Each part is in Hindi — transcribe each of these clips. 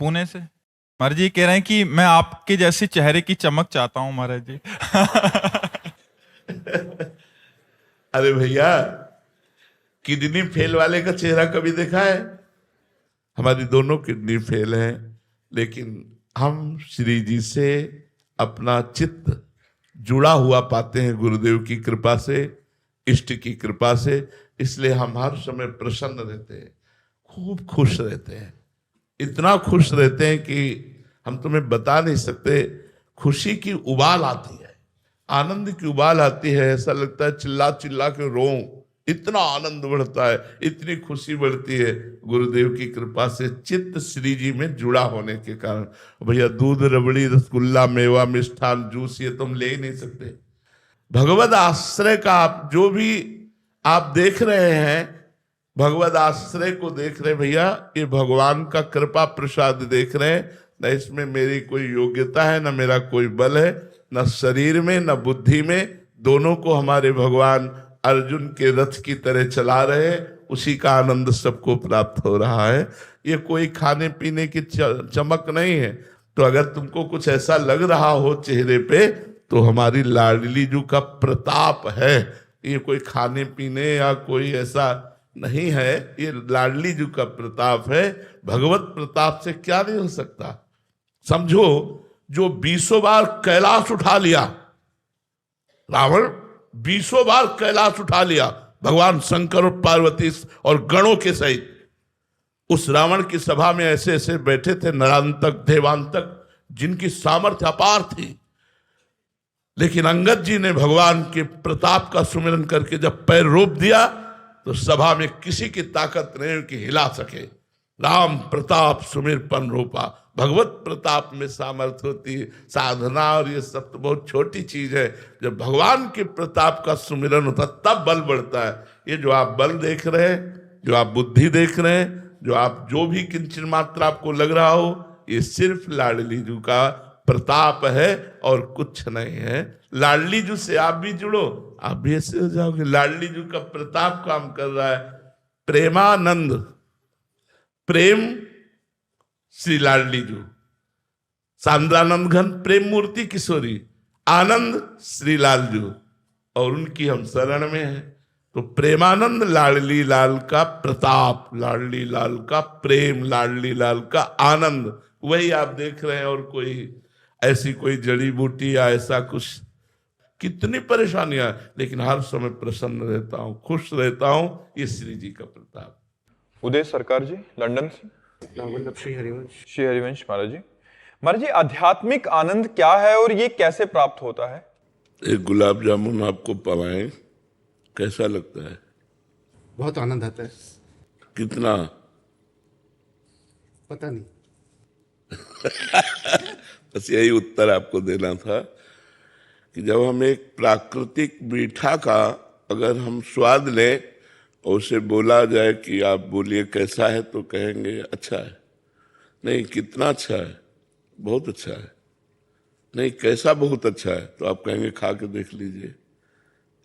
पुणे से। महाराज जी कह रहे हैं कि मैं आपके जैसे चेहरे की चमक चाहता हूं महाराज जी। अरे भैया, किडनी फेल वाले का चेहरा कभी देखा है? हमारी दोनों किडनी फेल है, लेकिन हम श्री जी से अपना चित्त जुड़ा हुआ पाते हैं गुरुदेव की कृपा से, इष्ट की कृपा से। इसलिए हम हर समय प्रसन्न रहते हैं, खूब खुश रहते हैं, इतना खुश रहते हैं कि हम तुम्हें बता नहीं सकते। खुशी की उबाल आती है, आनंद की उबाल आती है, ऐसा लगता है चिल्ला चिल्ला के रोऊं, इतना आनंद बढ़ता है, इतनी खुशी बढ़ती है गुरुदेव की कृपा से, चित्त श्री जी में जुड़ा होने के कारण। भैया दूध, रबड़ी, रसगुल्ला, मेवा, मिष्ठान, जूस ये तुम ले ही नहीं सकते। भगवत आश्रय का आप जो भी आप देख रहे हैं, भगवत आश्रय को देख रहे भैया, ये भगवान का कृपा प्रसाद देख रहे हैं। न इसमें मेरी कोई योग्यता है, न मेरा कोई बल है, न शरीर में न बुद्धि में। दोनों को हमारे भगवान अर्जुन के रथ की तरह चला रहे हैं, उसी का आनंद सबको प्राप्त हो रहा है। ये कोई खाने पीने की चमक नहीं है। तो अगर तुमको कुछ ऐसा लग रहा हो चेहरे पे, तो हमारी लाडली जू का प्रताप है। ये कोई खाने पीने या कोई ऐसा नहीं है, ये लाडली जू का प्रताप है। भगवत प्रताप से क्या नहीं हो सकता। समझो, जो 20 बार कैलाश उठा लिया रावण, 20 बार कैलाश उठा लिया भगवान शंकर और पार्वती और गणों के सहित, उस रावण की सभा में ऐसे ऐसे बैठे थे नरांतक देवांतक, जिनकी सामर्थ्य अपार थी। लेकिन अंगद जी ने भगवान के प्रताप का सुमिरन करके जब पैर रोप दिया, तो सभा में किसी की ताकत नहीं कि हिला सके। राम प्रताप सुमिरपन रूपा। भगवत प्रताप में सामर्थ्य होती है, साधना और ये सब तो बहुत छोटी चीज है। जब भगवान के प्रताप का सुमिरन होता तब बल बढ़ता है। ये जो आप बल देख रहे हैं, जो आप बुद्धि देख रहे हैं, जो आप जो भी किंचन मात्र आपको लग रहा हो, ये सिर्फ लाडली जू का प्रताप है और कुछ नहीं है। लाडली जू से आप भी जुड़ो, आप भी ऐसे हो जाओगे। लाडली जू का प्रताप काम कर रहा है। प्रेमानंद, प्रेम श्री लाडली जू, सांद्रानंद घन प्रेम मूर्ति किशोरी, आनंद श्री लालजू, और उनकी हम शरण में हैं। तो प्रेमानंद लाडली लाल का प्रताप, लाडली लाल का प्रेम, लाडली लाल का आनंद, वही आप देख रहे हैं। और कोई ऐसी कोई जड़ी बूटी या ऐसा कुछ, कितनी परेशानियां, लेकिन हर समय प्रसन्न रहता हूं, खुश रहता हूं। ये श्री जी का प्रताप। उदय सरकार जी लंदन से। श्री हरिवंश। श्री हरिवंश महाराज जी। महाराज जी, आध्यात्मिक आनंद क्या है और ये कैसे प्राप्त होता है? एक गुलाब जामुन आपको पवाएं, कैसा लगता है? बहुत आनंद आता है। कितना? पता नहीं। बस यही उत्तर आपको देना था कि जब हम एक प्राकृतिक मीठा का अगर हम स्वाद लें और उसे बोला जाए कि आप बोलिए कैसा है, तो कहेंगे अच्छा है। नहीं, कितना अच्छा है? बहुत अच्छा है। नहीं, कैसा बहुत अच्छा है? तो आप कहेंगे खा के देख लीजिए।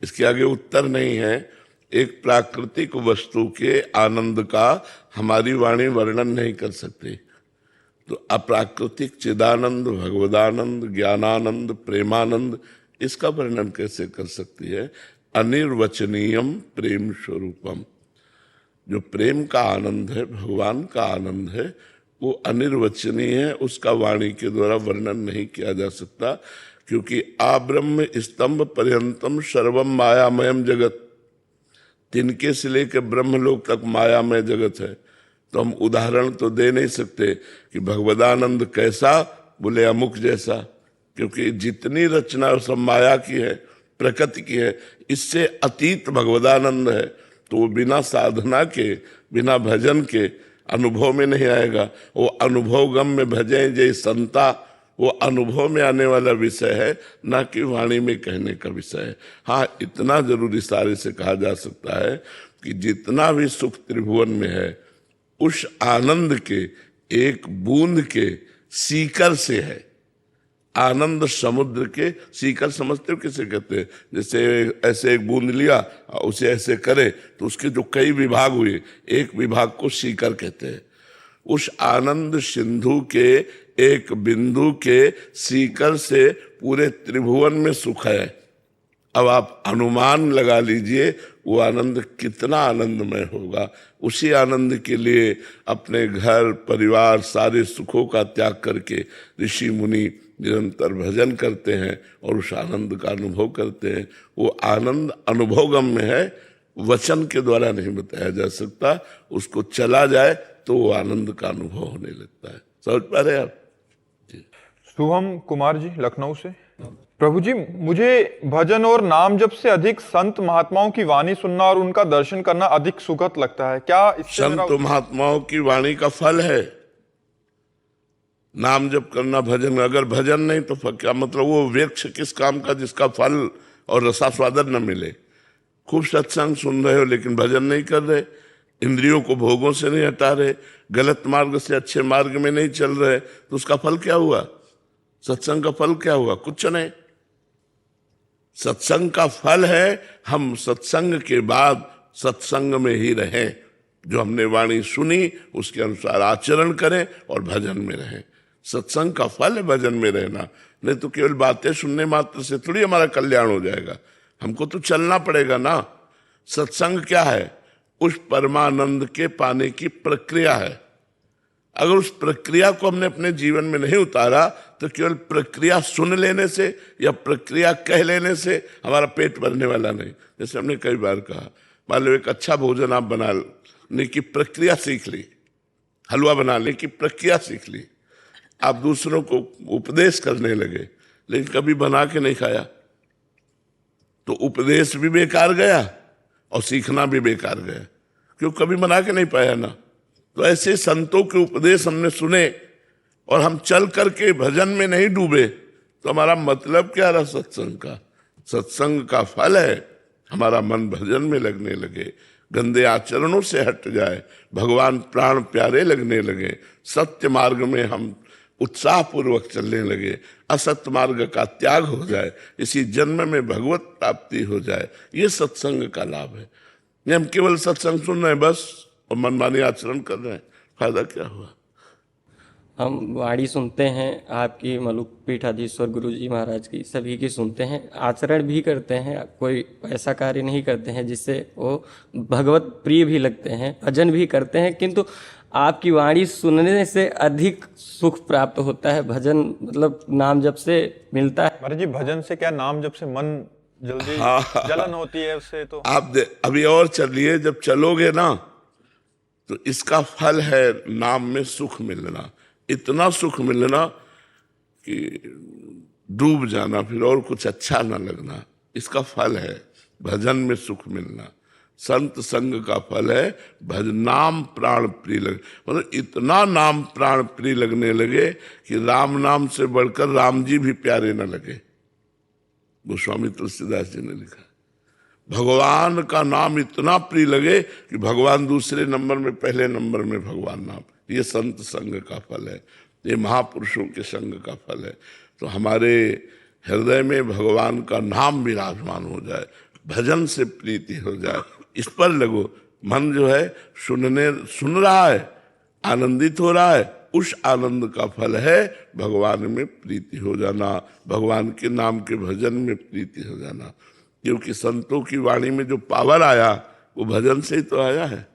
इसके आगे उत्तर नहीं है। एक प्राकृतिक वस्तु के आनंद का हमारी वाणी वर्णन नहीं कर सकती। तो अप्राकृतिक चिदानंद, भगवदानंद, ज्ञानानंद, प्रेमानंद, इसका वर्णन कैसे कर सकती है? अनिर्वचनीयम प्रेम स्वरूपम। जो प्रेम का आनंद है, भगवान का आनंद है, वो अनिर्वचनीय है, उसका वाणी के द्वारा वर्णन नहीं किया जा सकता। क्योंकि आब्रह्म स्तंभ पर्यंतम सर्वम मायामयम जगत, तिनके से लेकर ब्रह्मलोक तक मायामय जगत है। तो हम उदाहरण तो दे नहीं सकते कि भगवदानंद कैसा, बोले अमुक जैसा, क्योंकि जितनी रचना सब माया की है, प्रकृति की है। इससे अतीत भगवदानंद है, तो वो बिना साधना के, बिना भजन के अनुभव में नहीं आएगा। वो अनुभव गम में भजें जय संता, वो अनुभव में आने वाला विषय है, ना कि वाणी में कहने का विषय है। हाँ, इतना जरूर इशारे से कहा जा सकता है कि जितना भी सुख त्रिभुवन में है, उस आनंद के एक बूंद के सीकर से है। आनंद समुद्र के सीकर, समझते हो किसे कहते हैं? जैसे ऐसे एक बूंद लिया, उसे ऐसे करे तो उसके जो कई विभाग हुए, एक विभाग को सीकर कहते हैं। उस आनंद सिंधु के एक बिंदु के सीकर से पूरे त्रिभुवन में सुख है। अब आप अनुमान लगा लीजिए वो आनंद कितना आनंदमय होगा। उसी आनंद के लिए अपने घर परिवार सारे सुखों का त्याग करके ऋषि मुनि निरंतर भजन करते हैं और उस आनंद का अनुभव करते हैं। वो आनंद अनुभवगम्य है, वचन के द्वारा नहीं बताया जा सकता। उसको चला जाए तो वो आनंद का अनुभव होने लगता है। समझ पा रहे आप? शुभम कुमार जी लखनऊ से। प्रभु जी, मुझे भजन और नाम जप से अधिक संत महात्माओं की वाणी सुनना और उनका दर्शन करना अधिक सुखद लगता है। क्या इससे संत महात्माओं की वाणी का फल है नाम जप करना, भजन। अगर भजन नहीं तो क्या मतलब? वो वृक्ष किस काम का जिसका फल और रसास्वादन न मिले। खूब सत्संग सुन रहे हो लेकिन भजन नहीं कर रहे, इंद्रियों को भोगों से नहीं हटा रहे, गलत मार्ग से अच्छे मार्ग में नहीं चल रहे, तो उसका फल क्या हुआ? सत्संग का फल क्या हुआ? कुछ नहीं। सत्संग का फल है हम सत्संग के बाद सत्संग में ही रहें, जो हमने वाणी सुनी उसके अनुसार आचरण करें और भजन में रहें। सत्संग का फल है भजन में रहना। नहीं तो केवल बातें सुनने मात्र से थोड़ी हमारा कल्याण हो जाएगा, हमको तो चलना पड़ेगा ना। सत्संग क्या है? उस परमानंद के पाने की प्रक्रिया है। अगर उस प्रक्रिया को हमने अपने जीवन में नहीं उतारा तो केवल प्रक्रिया सुन लेने से या प्रक्रिया कह लेने से हमारा पेट भरने वाला नहीं। जैसे हमने कई बार कहा, मान लो एक अच्छा भोजन आप बनाने की प्रक्रिया सीख ली, हलवा बनाने की प्रक्रिया सीख ली, आप दूसरों को उपदेश करने लगे लेकिन कभी बना के नहीं खाया तो उपदेश भी बेकार गया और सीखना भी बेकार गया, क्यों? कभी बना के नहीं पाया ना। तो ऐसे संतों के उपदेश हमने सुने और हम चल करके भजन में नहीं डूबे तो हमारा मतलब क्या रहा सत्संग का? सत्संग का फल है हमारा मन भजन में लगने लगे, गंदे आचरणों से हट जाए, भगवान प्राण प्यारे लगने लगे, सत्य मार्ग में हम उत्साह पूर्वक चलने लगे, असत्य मार्ग का त्याग हो जाए, इसी जन्म में भगवत प्राप्ति हो जाए। ये सत्संग का लाभ है। ये हम केवल सत्संग सुन रहे हैं बस और मनमानी आचरण कर रहे हैं, फायदा क्या हुआ? हम वाणी सुनते हैं आपकी, मलुक पीठाधीश्वर गुरु जी महाराज की, सभी की सुनते हैं, आचरण भी करते हैं। कोई ऐसा कार्य नहीं करते हैं जिससे वो भगवत प्रिय भी लगते हैं, भजन भी करते हैं, किंतु आपकी वाणी सुनने से अधिक सुख प्राप्त होता है। भजन मतलब नाम जप से मिलता है। महाराज जी, भजन से क्या, नाम जप से मन जल्दी जलन होती है उससे? तो आप अभी और चलिए, जब चलोगे ना तो इसका फल है नाम में सुख मिलना, इतना सुख मिलना कि डूब जाना, फिर और कुछ अच्छा ना लगना। इसका फल है भजन में सुख मिलना। संत संग का फल है भजन, नाम प्राण प्रिय लगे। मतलब इतना नाम प्राण प्रिय लगने लगे कि राम नाम से बढ़कर राम जी भी प्यारे न लगे। गोस्वामी तुलसीदास जी ने लिखा, भगवान का नाम इतना प्रिय लगे कि भगवान दूसरे नंबर में, पहले नंबर में भगवान नाम। ये संत संग का फल है, ये महापुरुषों के संग का फल है। तो हमारे हृदय में भगवान का नाम विराजमान हो जाए, भजन से प्रीति हो जाए, इस पर लगो। मन जो है सुन रहा है, आनंदित हो रहा है, उस आनंद का फल है भगवान में प्रीति हो जाना, भगवान के नाम के भजन में प्रीति हो जाना। क्योंकि संतों की वाणी में जो पावर आया वो भजन से ही तो आया है।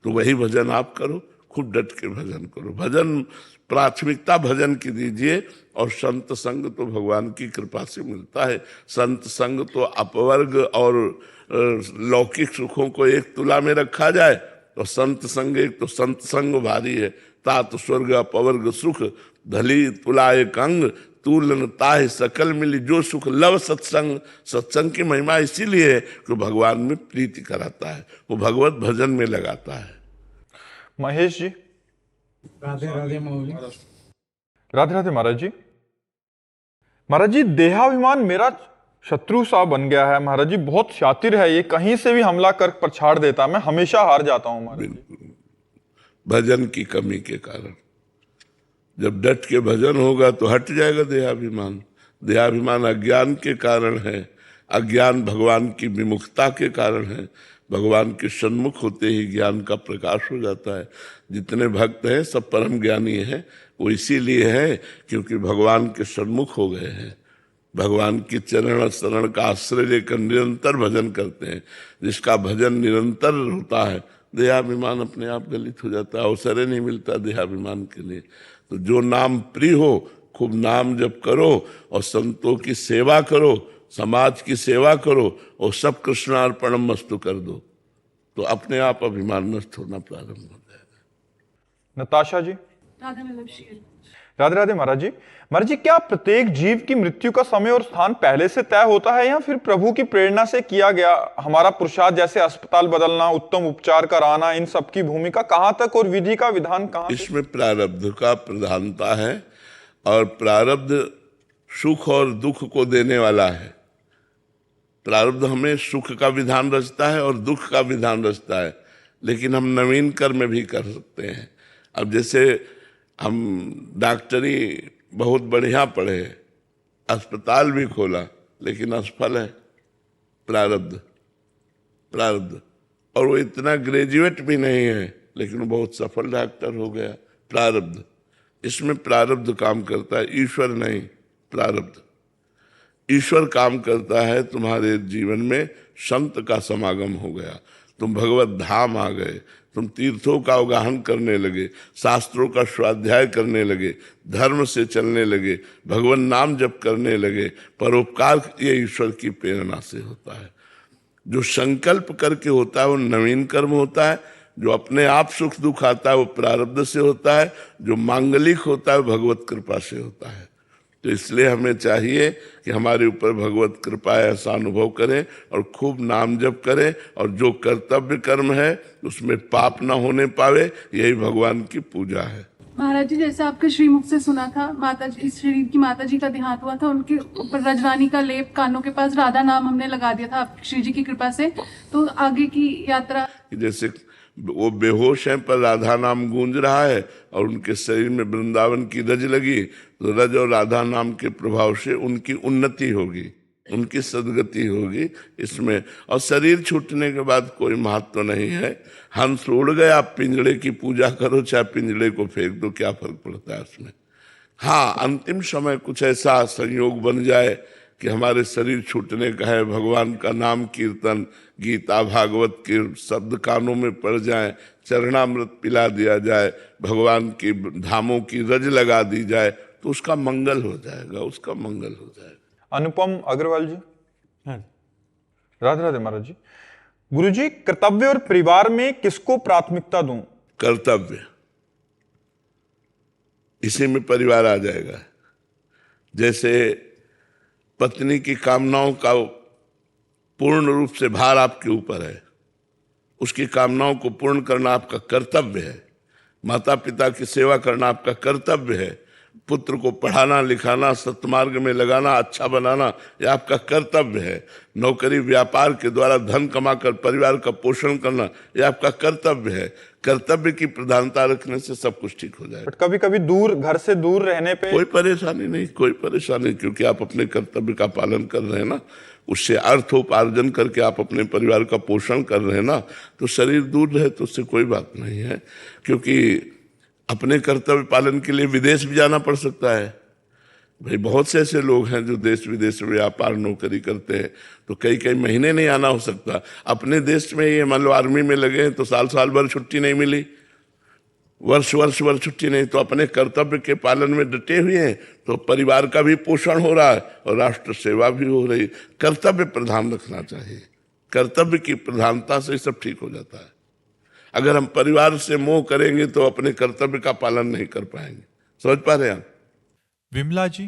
तो वही भजन आप करो, खूब डट के भजन करो। भजन प्राथमिकता भजन की दीजिए, और संत संग तो भगवान की कृपा से मिलता है। संत संग तो अपवर्ग और लौकिक सुखों को एक तुला में रखा जाए तो संत संग एक, तो संत संग भारी है। तात स्वर्ग अपवर्ग सुख धली तुला एक अंग, तूलन ताहि सकल मिली जो सुख लव सत्संग। सत्संग की महिमा इसीलिए है कि भगवान में प्रीति कराता है, वो भगवत भजन में लगाता है। महेश जी। राधे राधे मौली। राधे राधे महाराज जी। महाराज जी, देहाभिमान मेरा शत्रु सा बन गया है महाराज जी, बहुत शातिर है ये, कहीं से भी हमला कर पछाड़ देता है, मैं हमेशा हार जाता हूं महाराज जी। भजन की कमी के कारण। जब डट के भजन होगा तो हट जाएगा देहाभिमान। देहाभिमान अज्ञान के कारण है, अज्ञान भगवान की विमुखता के कारण है। भगवान के सन्मुख होते ही ज्ञान का प्रकाश हो जाता है। जितने भक्त हैं सब परम ज्ञानी हैं, वो इसीलिए है क्योंकि भगवान के सन्मुख हो गए हैं, भगवान की चरण और शरण का आश्रय लेकर निरंतर भजन करते हैं। जिसका भजन निरंतर होता है देहाभिमान अपने आप गलित हो जाता है, अवसर नहीं मिलता देहाभिमान के लिए। तो जो नाम प्रिय हो खूब नाम जप करो और संतों की सेवा करो, समाज की सेवा करो और सब कृष्णार्पणम मस्तु कर दो, तो अपने आप अभिमान नष्ट होना प्रारंभ हो जाएगा। नताशा जी। राधा वल्लभ श्री राधे राधे महाराज जी। महाराज जी, क्या प्रत्येक जीव की मृत्यु का समय और स्थान पहले से तय होता है या फिर प्रभु की प्रेरणा से किया गया? हमारा पुरुषार्थ जैसे अस्पताल बदलना, उत्तम उपचार कराना, इन सब की भूमिका कहां तक और विधि का विधान कहां? इसमें प्रारब्ध का प्रधानता है और प्रारब्ध सुख और दुख को देने वाला है। प्रारब्ध हमें सुख का विधान रचता है और दुख का विधान रचता है, लेकिन हम नवीन कर्म भी कर सकते हैं। अब जैसे हम डॉक्टरी बहुत बढ़िया पढ़े, अस्पताल भी खोला, लेकिन असफल है, प्रारब्ध प्रारब्ध। और वो इतना ग्रेजुएट भी नहीं है, लेकिन वो बहुत सफल डॉक्टर हो गया, प्रारब्ध। इसमें प्रारब्ध काम करता है, ईश्वर नहीं, प्रारब्ध। ईश्वर काम करता है तुम्हारे जीवन में, संत का समागम हो गया, तुम भगवत धाम आ गए, तुम तीर्थों का अवगाहन करने लगे, शास्त्रों का स्वाध्याय करने लगे, धर्म से चलने लगे, भगवान नाम जप करने लगे। परोपकार ये ईश्वर की प्रेरणा से होता है। जो संकल्प करके होता है वो नवीन कर्म होता है, जो अपने आप सुख दुख आता है वो प्रारब्ध से होता है, जो मांगलिक होता है वो भगवत कृपा से होता है। तो इसलिए हमें चाहिए कि हमारे ऊपर भगवत कृपा ऐसा अनुभव करें और खूब नाम जप करें, और जो कर्तव्य कर्म है उसमें पाप ना होने पावे, यही भगवान की पूजा है। महाराज जी, जैसे आपके श्रीमुख से सुना था, माता जी, श्री की माता जी का देहांत हुआ था, उनके ऊपर रजवानी का लेप, कानों के पास राधा नाम हमने लगा दिया था आप श्री जी की कृपा से। तो आगे की यात्रा जैसे वो बेहोश हैं पर राधा नाम गूंज रहा है और उनके शरीर में वृंदावन की रज लगी, तो रज और राधा नाम के प्रभाव से उनकी उन्नति होगी, उनकी सदगति होगी इसमें। और शरीर छूटने के बाद कोई महत्व नहीं है। हंस उड़ गया, आप पिंजड़े की पूजा करो, चाहे पिंजड़े को फेंक दो, क्या फर्क पड़ता है उसमें। हाँ, अंतिम समय कुछ ऐसा संयोग बन जाए कि हमारे शरीर छूटने का है, भगवान का नाम कीर्तन, गीता भागवत के शब्द कानों में पड़ जाए, चरणामृत पिला दिया जाए, भगवान की धामों की रज लगा दी जाए, तो उसका मंगल हो जाएगा, उसका मंगल हो जाएगा। अनुपम अग्रवाल जी। राधे राधे महाराज जी। गुरु जी, कर्तव्य और परिवार में किसको प्राथमिकता दूं? कर्तव्य, इसी में परिवार आ जाएगा। जैसे पत्नी की कामनाओं का पूर्ण रूप से भार आपके ऊपर है, उसकी कामनाओं को पूर्ण करना आपका कर्तव्य है। माता पिता की सेवा करना आपका कर्तव्य है। पुत्र को पढ़ाना लिखाना, सत्मार्ग में लगाना, अच्छा बनाना, यह आपका कर्तव्य है। नौकरी व्यापार के द्वारा धन कमाकर परिवार का पोषण करना, यह आपका कर्तव्य है। कर्तव्य की प्रधानता रखने से सब कुछ ठीक हो जाएगा। कभी कभी दूर, घर से दूर रहने पे कोई परेशानी नहीं, कोई परेशानी, क्योंकि आप अपने कर्तव्य का पालन कर रहे हैं ना, उससे अर्थोपार्जन करके आप अपने परिवार का पोषण कर रहे हैं ना। तो शरीर दूर रहे तो उससे कोई बात नहीं है, क्योंकि अपने कर्तव्य पालन के लिए विदेश भी जाना पड़ सकता है। भाई बहुत से ऐसे लोग हैं जो देश विदेश में व्यापार नौकरी करते हैं, तो कई कई महीने नहीं आना हो सकता। अपने देश में ये मान लो आर्मी में लगे हैं तो साल साल भर छुट्टी नहीं मिली, वर्ष वर्ष भर छुट्टी नहीं, तो अपने कर्तव्य के पालन में डटे हुए हैं, तो परिवार का भी पोषण हो रहा है और राष्ट्र सेवा भी हो रही। कर्तव्य प्रधान रखना चाहिए, कर्तव्य की प्रधानता से सब ठीक हो जाता है। अगर हम परिवार से मोह करेंगे तो अपने कर्तव्य का पालन नहीं कर पाएंगे। समझ पा रहे हैं आप? विमला जी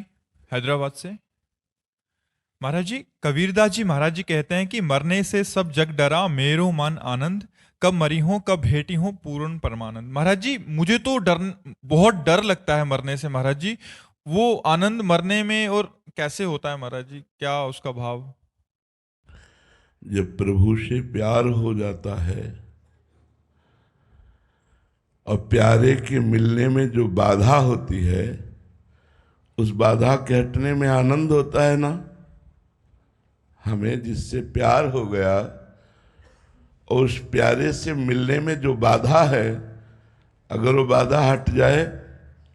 हैदराबाद से। महाराज जी, कबीरदास जी महाराज जी कहते हैं कि मरने से सब जग डरा, मेरो मन आनंद, कब मरी हो कब भेटी हो पूर्ण परमानंद। महाराज जी, मुझे तो बहुत डर लगता है मरने से। महाराज जी, वो आनंद मरने में और कैसे होता है महाराज जी, क्या उसका भाव? जब प्रभु से प्यार हो जाता है और प्यारे के मिलने में जो बाधा होती है, उस बाधा के हटने में आनंद होता है ना। हमें जिससे प्यार हो गया और उस प्यारे से मिलने में जो बाधा है, अगर वो बाधा हट जाए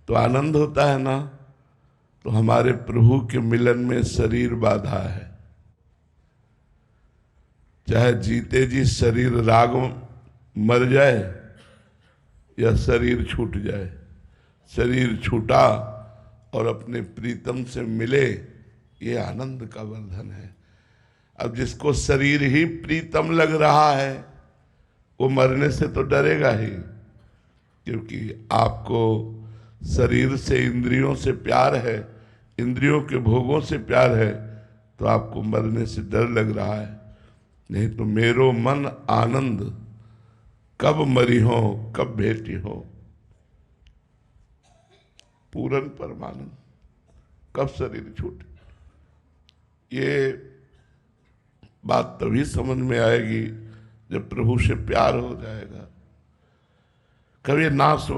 तो आनंद होता है ना। तो हमारे प्रभु के मिलन में शरीर बाधा है। चाहे जीते जी शरीर राग मर जाए या शरीर छूट जाए, शरीर छूटा और अपने प्रीतम से मिले, ये आनंद का वर्धन है। अब जिसको शरीर ही प्रीतम लग रहा है वो मरने से तो डरेगा ही, क्योंकि आपको शरीर से, इंद्रियों से प्यार है, इंद्रियों के भोगों से प्यार है, तो आपको मरने से डर लग रहा है। नहीं तो मेरो मन आनंद, कब मरी हो कब भेटी हो, पूरन परमानंद, कब शरीर छूटे। ये बात तभी समझ में आएगी जब प्रभु से प्यार हो जाएगा। कभी ना